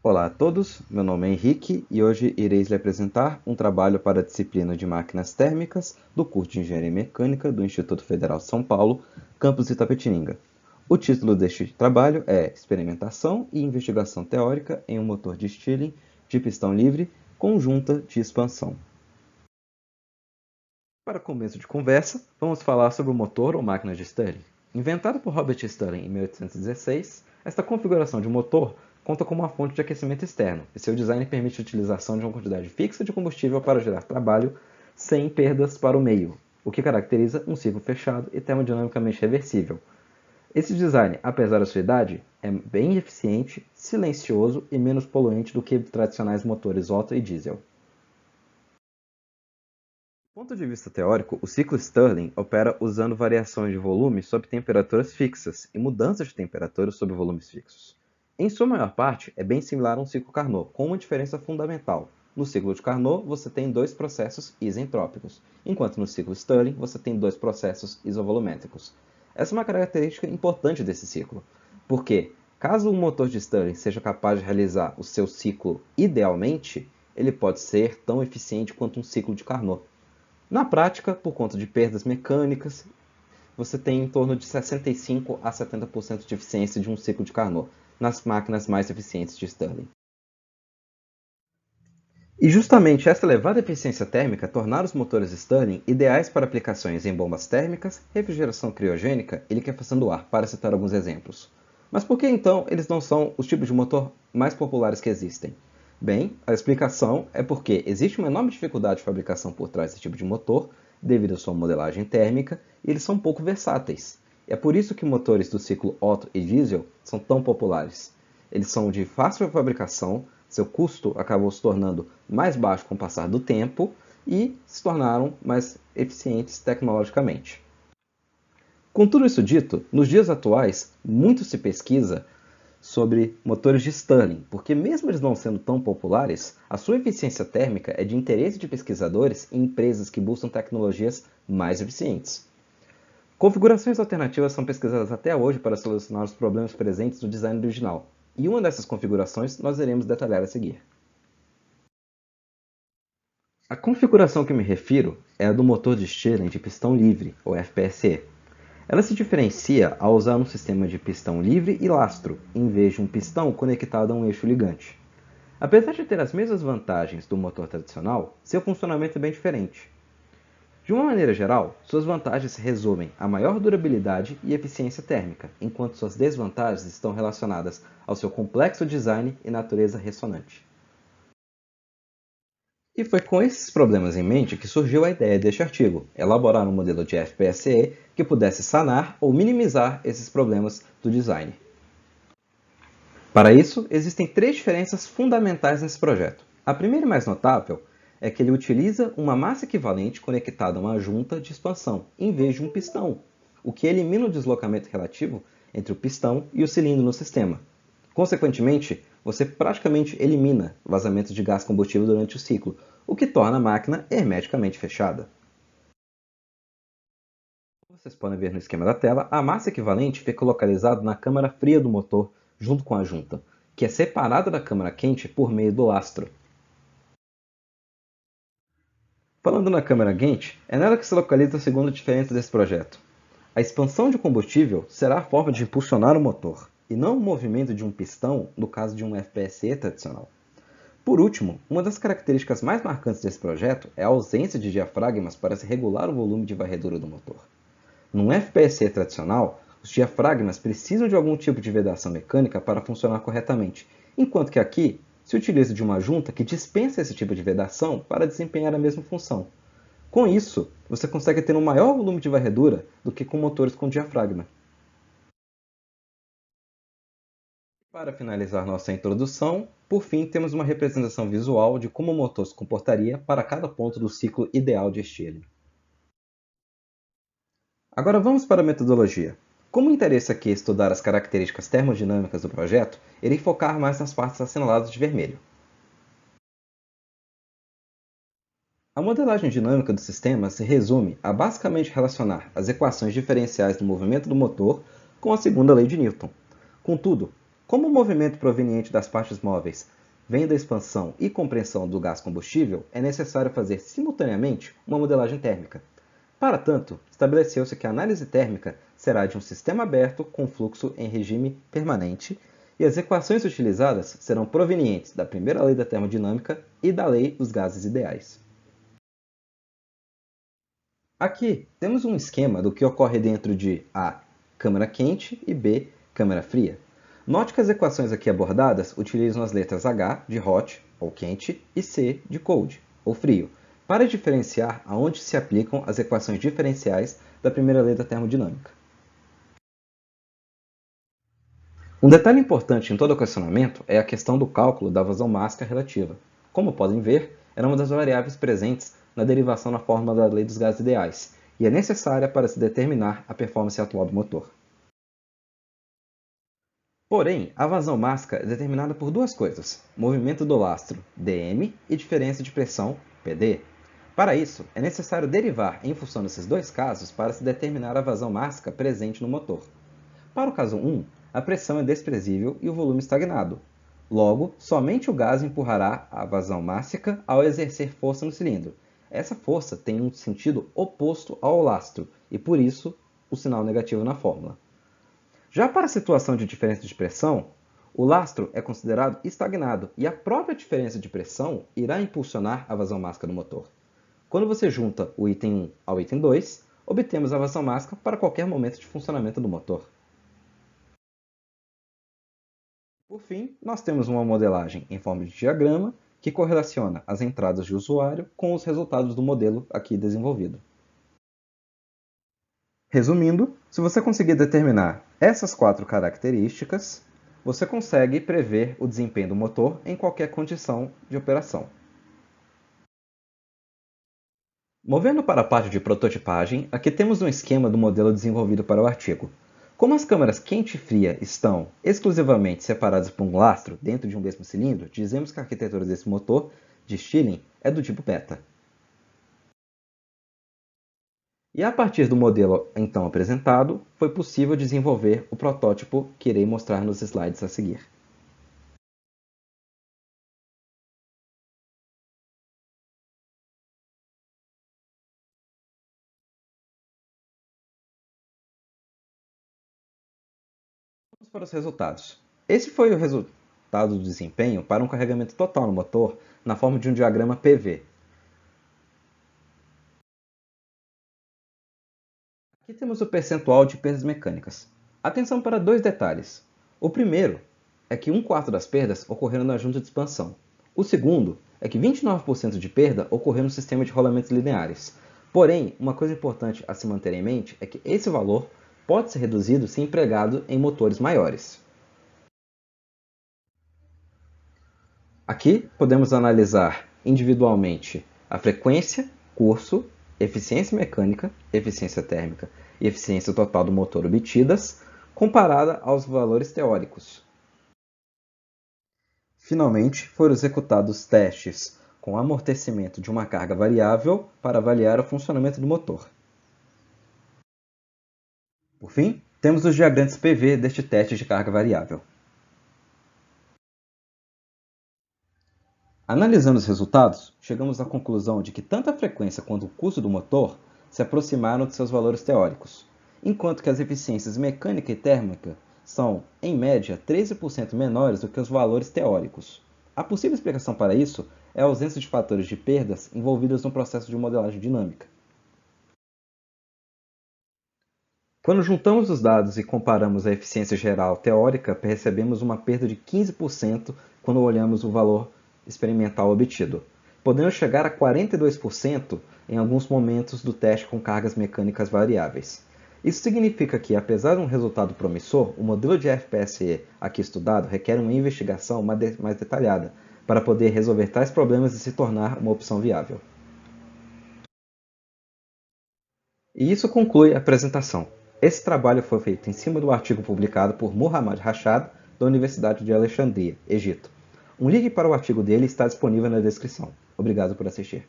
Olá a todos, meu nome é Henrique e hoje irei lhe apresentar um trabalho para a disciplina de Máquinas Térmicas do curso de Engenharia Mecânica do Instituto Federal de São Paulo, campus Itapetininga. O título deste trabalho é Experimentação e Investigação Teórica em um motor de Stirling de pistão livre com junta de expansão. Para começo de conversa, vamos falar sobre o motor ou máquina de Stirling. Inventado por Robert Stirling em 1816, esta configuração de motor conta com uma fonte de aquecimento externo, e seu design permite a utilização de uma quantidade fixa de combustível para gerar trabalho sem perdas para o meio, o que caracteriza um ciclo fechado e termodinamicamente reversível. Esse design, apesar da sua idade, é bem eficiente, silencioso e menos poluente do que tradicionais motores Otto e diesel. Do ponto de vista teórico, o ciclo Stirling opera usando variações de volume sob temperaturas fixas e mudanças de temperatura sob volumes fixos. Em sua maior parte, é bem similar a um ciclo Carnot, com uma diferença fundamental. No ciclo de Carnot, você tem dois processos isentrópicos, enquanto no ciclo Stirling, você tem dois processos isovolumétricos. Essa é uma característica importante desse ciclo, porque, caso o motor de Stirling seja capaz de realizar o seu ciclo idealmente, ele pode ser tão eficiente quanto um ciclo de Carnot. Na prática, por conta de perdas mecânicas, você tem em torno de 65 a 70% de eficiência de um ciclo de Carnot nas máquinas mais eficientes de Stirling. E justamente essa elevada eficiência térmica tornar os motores Stirling ideais para aplicações em bombas térmicas, refrigeração criogênica e liquefação do ar, para citar alguns exemplos. Mas por que então eles não são os tipos de motor mais populares que existem? Bem, a explicação é porque existe uma enorme dificuldade de fabricação por trás desse tipo de motor, devido à sua modelagem térmica, e eles são pouco versáteis. É por isso que motores do ciclo Otto e diesel são tão populares. Eles são de fácil fabricação, seu custo acabou se tornando mais baixo com o passar do tempo e se tornaram mais eficientes tecnologicamente. Com tudo isso dito, nos dias atuais, muito se pesquisa sobre motores de Stirling, porque mesmo eles não sendo tão populares, a sua eficiência térmica é de interesse de pesquisadores e empresas que buscam tecnologias mais eficientes. Configurações alternativas são pesquisadas até hoje para solucionar os problemas presentes no design original, e uma dessas configurações nós iremos detalhar a seguir. A configuração que me refiro é a do motor de Stirling de pistão livre, ou FPSE. Ela se diferencia ao usar um sistema de pistão livre e lastro, em vez de um pistão conectado a um eixo ligante. Apesar de ter as mesmas vantagens do motor tradicional, seu funcionamento é bem diferente. De uma maneira geral, suas vantagens se resumem a maior durabilidade e eficiência térmica, enquanto suas desvantagens estão relacionadas ao seu complexo design e natureza ressonante. E foi com esses problemas em mente que surgiu a ideia deste artigo, elaborar um modelo de FPSE que pudesse sanar ou minimizar esses problemas do design. Para isso, existem três diferenças fundamentais nesse projeto. A primeira e mais notável é que ele utiliza uma massa equivalente conectada a uma junta de expansão, em vez de um pistão, o que elimina o deslocamento relativo entre o pistão e o cilindro no sistema. Consequentemente, você praticamente elimina vazamento de gás combustível durante o ciclo, o que torna a máquina hermeticamente fechada. Como vocês podem ver no esquema da tela, a massa equivalente fica localizada na câmara fria do motor, junto com a junta, que é separada da câmara quente por meio do lastro. Falando na câmara quente, é nela que se localiza a segunda diferença desse projeto. A expansão de combustível será a forma de impulsionar o motor, e não o movimento de um pistão no caso de um FPSE tradicional. Por último, uma das características mais marcantes desse projeto é a ausência de diafragmas para se regular o volume de varredura do motor. Num FPSE tradicional, os diafragmas precisam de algum tipo de vedação mecânica para funcionar corretamente, enquanto que aqui se utiliza de uma junta que dispensa esse tipo de vedação para desempenhar a mesma função. Com isso, você consegue ter um maior volume de varredura do que com motores com diafragma. Para finalizar nossa introdução, por fim temos uma representação visual de como o motor se comportaria para cada ponto do ciclo ideal de Stirling. Agora vamos para a metodologia. Como o interesse aqui é estudar as características termodinâmicas do projeto, irei focar mais nas partes assinaladas de vermelho. A modelagem dinâmica do sistema se resume a basicamente relacionar as equações diferenciais do movimento do motor com a segunda lei de Newton. Contudo, Como o movimento proveniente das partes móveis vem da expansão e compressão do gás combustível, é necessário fazer simultaneamente uma modelagem térmica. Para tanto, estabeleceu-se que a análise térmica será de um sistema aberto com fluxo em regime permanente e as equações utilizadas serão provenientes da primeira lei da termodinâmica e da lei dos gases ideais. Aqui temos um esquema do que ocorre dentro de A, câmara quente e B, câmara fria. Note que as equações aqui abordadas utilizam as letras H de hot, ou quente, e C de cold, ou frio, para diferenciar aonde se aplicam as equações diferenciais da primeira lei da termodinâmica. Um detalhe importante em todo o questionamento é a questão do cálculo da vazão mássica relativa. Como podem ver, era uma das variáveis presentes na derivação na fórmula da lei dos gases ideais, e é necessária para se determinar a performance atual do motor. Porém, a vazão mássica é determinada por duas coisas: movimento do lastro, dm, e diferença de pressão, Pd. Para isso, é necessário derivar em função desses dois casos para se determinar a vazão mássica presente no motor. Para o caso 1, a pressão é desprezível e o volume estagnado. Logo, somente o gás empurrará a vazão mássica ao exercer força no cilindro. Essa força tem um sentido oposto ao lastro, e por isso o sinal negativo na fórmula. Já para a situação de diferença de pressão, o lastro é considerado estagnado e a própria diferença de pressão irá impulsionar a vazão mássica do motor. Quando você junta o item 1 ao item 2, obtemos a vazão mássica para qualquer momento de funcionamento do motor. Por fim, nós temos uma modelagem em forma de diagrama que correlaciona as entradas de usuário com os resultados do modelo aqui desenvolvido. Resumindo, se você conseguir determinar essas 4 características, você consegue prever o desempenho do motor em qualquer condição de operação. Movendo para a parte de prototipagem, aqui temos um esquema do modelo desenvolvido para o artigo. Como as câmaras quente e fria estão exclusivamente separadas por um lastro dentro de um mesmo cilindro, dizemos que a arquitetura desse motor de Stirling é do tipo beta. E a partir do modelo então apresentado, foi possível desenvolver o protótipo que irei mostrar nos slides a seguir. Vamos para os resultados. Esse foi o resultado do desempenho para um carregamento total no motor na forma de um diagrama PV. Aqui temos o percentual de perdas mecânicas. Atenção para 2 detalhes. O primeiro é que 1/4 das perdas ocorreram na junta de expansão. O segundo é que 29% de perda ocorreu no sistema de rolamentos lineares. Porém, uma coisa importante a se manter em mente é que esse valor pode ser reduzido se empregado em motores maiores. Aqui podemos analisar individualmente a frequência, curso, eficiência mecânica, eficiência térmica e eficiência total do motor obtidas, comparada aos valores teóricos. Finalmente, foram executados testes com amortecimento de uma carga variável para avaliar o funcionamento do motor. Por fim, temos os diagramas PV deste teste de carga variável. Analisando os resultados, chegamos à conclusão de que tanto a frequência quanto o custo do motor se aproximaram de seus valores teóricos, enquanto que as eficiências mecânica e térmica são, em média, 13% menores do que os valores teóricos. A possível explicação para isso é a ausência de fatores de perdas envolvidos no processo de modelagem dinâmica. Quando juntamos os dados e comparamos a eficiência geral teórica, percebemos uma perda de 15% quando olhamos o valor experimental obtido, podendo chegar a 42% em alguns momentos do teste com cargas mecânicas variáveis. Isso significa que, apesar de um resultado promissor, o modelo de FPSE aqui estudado requer uma investigação mais detalhada para poder resolver tais problemas e se tornar uma opção viável. E isso conclui a apresentação. Esse trabalho foi feito em cima do artigo publicado por Muhammad Rashad, da Universidade de Alexandria, Egito. Um link para o artigo dele está disponível na descrição. Obrigado por assistir.